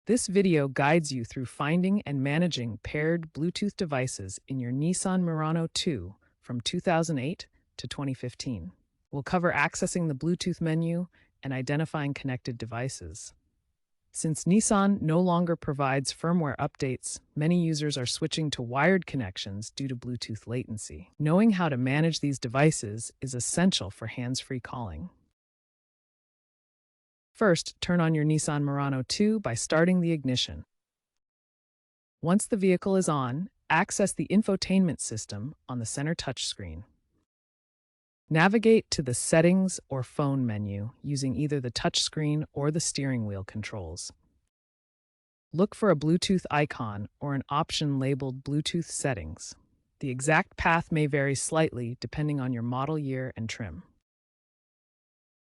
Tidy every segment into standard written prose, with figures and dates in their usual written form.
This video guides you through finding and managing paired Bluetooth devices in your Nissan Murano II from 2008 to 2015. We'll cover accessing the Bluetooth menu and identifying connected devices. Since Nissan no longer provides firmware updates, many users are switching to wired connections due to Bluetooth latency. Knowing how to manage these devices is essential for hands-free calling. First, turn on your Nissan Murano II by starting the ignition. Once the vehicle is on, access the infotainment system on the center touchscreen. Navigate to the Settings or Phone menu using either the touchscreen or the steering wheel controls. Look for a Bluetooth icon or an option labeled Bluetooth Settings. The exact path may vary slightly depending on your model year and trim.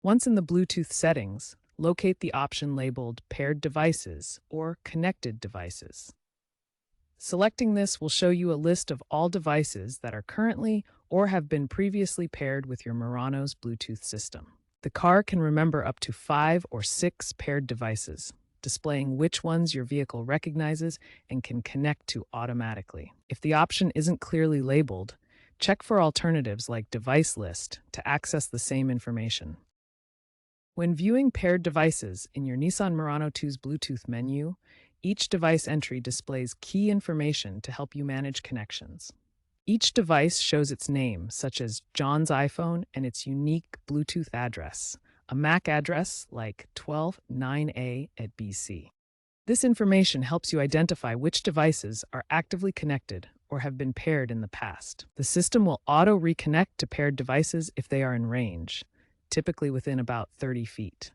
Once in the Bluetooth settings, locate the option labeled Paired Devices or Connected Devices. Selecting this will show you a list of all devices that are currently or have been previously paired with your Murano's Bluetooth system. The car can remember up to 5 or 6 paired devices, displaying which ones your vehicle recognizes and can connect to automatically. If the option isn't clearly labeled, check for alternatives like Device List to access the same information. When viewing paired devices in your Nissan Murano II's Bluetooth menu, each device entry displays key information to help you manage connections. Each device shows its name, such as John's iPhone and its unique Bluetooth address, a MAC address like 129A at BC. This information helps you identify which devices are actively connected or have been paired in the past. The system will auto-reconnect to paired devices if they are in range, typically within about 30 feet.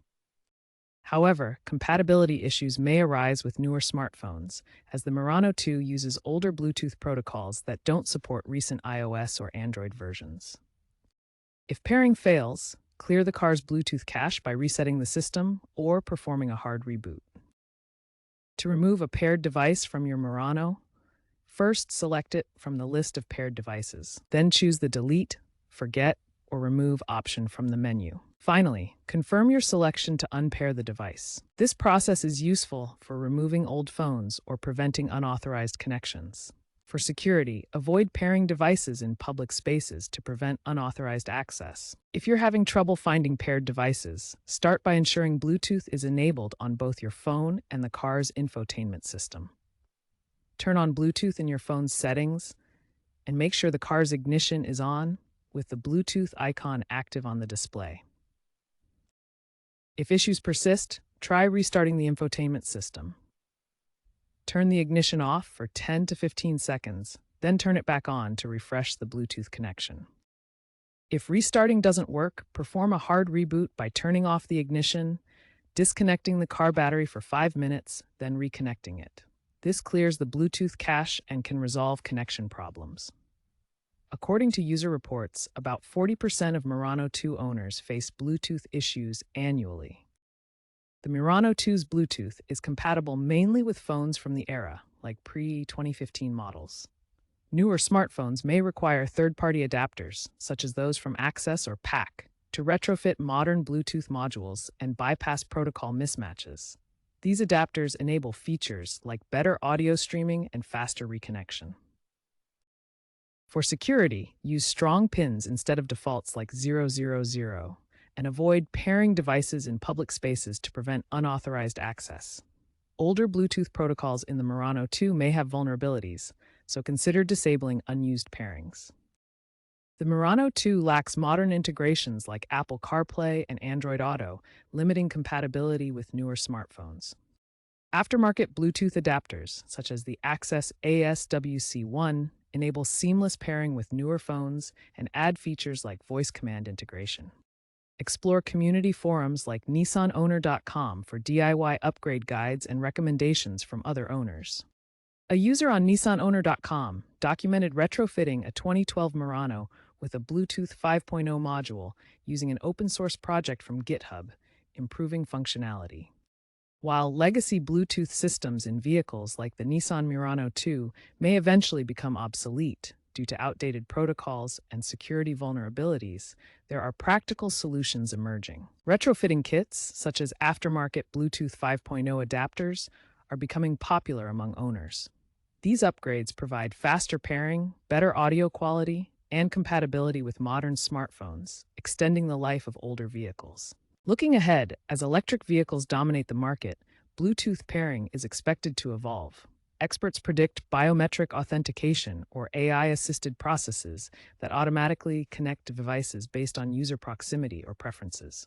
However, compatibility issues may arise with newer smartphones, as the Murano II uses older Bluetooth protocols that don't support recent iOS or Android versions. If pairing fails, clear the car's Bluetooth cache by resetting the system or performing a hard reboot. To remove a paired device from your Murano, first select it from the list of paired devices. Then choose the Delete, Forget, or Remove option from the menu. Finally, confirm your selection to unpair the device. This process is useful for removing old phones or preventing unauthorized connections. For security, avoid pairing devices in public spaces to prevent unauthorized access. If you're having trouble finding paired devices, start by ensuring Bluetooth is enabled on both your phone and the car's infotainment system. Turn on Bluetooth in your phone's settings and make sure the car's ignition is on with the Bluetooth icon active on the display. If issues persist, try restarting the infotainment system. Turn the ignition off for 10 to 15 seconds, then turn it back on to refresh the Bluetooth connection. If restarting doesn't work, perform a hard reboot by turning off the ignition, disconnecting the car battery for 5 minutes, then reconnecting it. This clears the Bluetooth cache and can resolve connection problems. According to user reports, about 40% of Murano II owners face Bluetooth issues annually. The Murano II's Bluetooth is compatible mainly with phones from the era, like pre-2015 models. Newer smartphones may require third-party adapters, such as those from Access or PAC, to retrofit modern Bluetooth modules and bypass protocol mismatches. These adapters enable features like better audio streaming and faster reconnection. For security, use strong pins instead of defaults like 000, and avoid pairing devices in public spaces to prevent unauthorized access. Older Bluetooth protocols in the Murano II may have vulnerabilities, so consider disabling unused pairings. The Murano II lacks modern integrations like Apple CarPlay and Android Auto, limiting compatibility with newer smartphones. Aftermarket Bluetooth adapters, such as the Access ASWC1, enable seamless pairing with newer phones and add features like voice command integration. Explore community forums like NissanOwner.com for DIY upgrade guides and recommendations from other owners. A user on NissanOwner.com documented retrofitting a 2012 Murano with a Bluetooth 5.0 module using an open-source project from GitHub, improving functionality. While legacy Bluetooth systems in vehicles like the Nissan Murano II may eventually become obsolete due to outdated protocols and security vulnerabilities, there are practical solutions emerging. Retrofitting kits, such as aftermarket Bluetooth 5.0 adapters, are becoming popular among owners. These upgrades provide faster pairing, better audio quality, and compatibility with modern smartphones, extending the life of older vehicles. Looking ahead, as electric vehicles dominate the market, Bluetooth pairing is expected to evolve. Experts predict biometric authentication, or AI-assisted processes that automatically connect devices based on user proximity or preferences.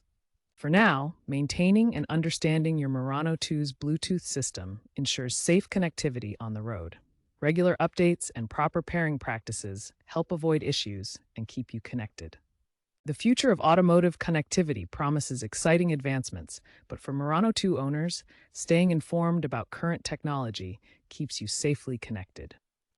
For now, maintaining and understanding your Murano II's Bluetooth system ensures safe connectivity on the road. Regular updates and proper pairing practices help avoid issues and keep you connected. The future of automotive connectivity promises exciting advancements, but for Murano II owners, staying informed about current technology keeps you safely connected.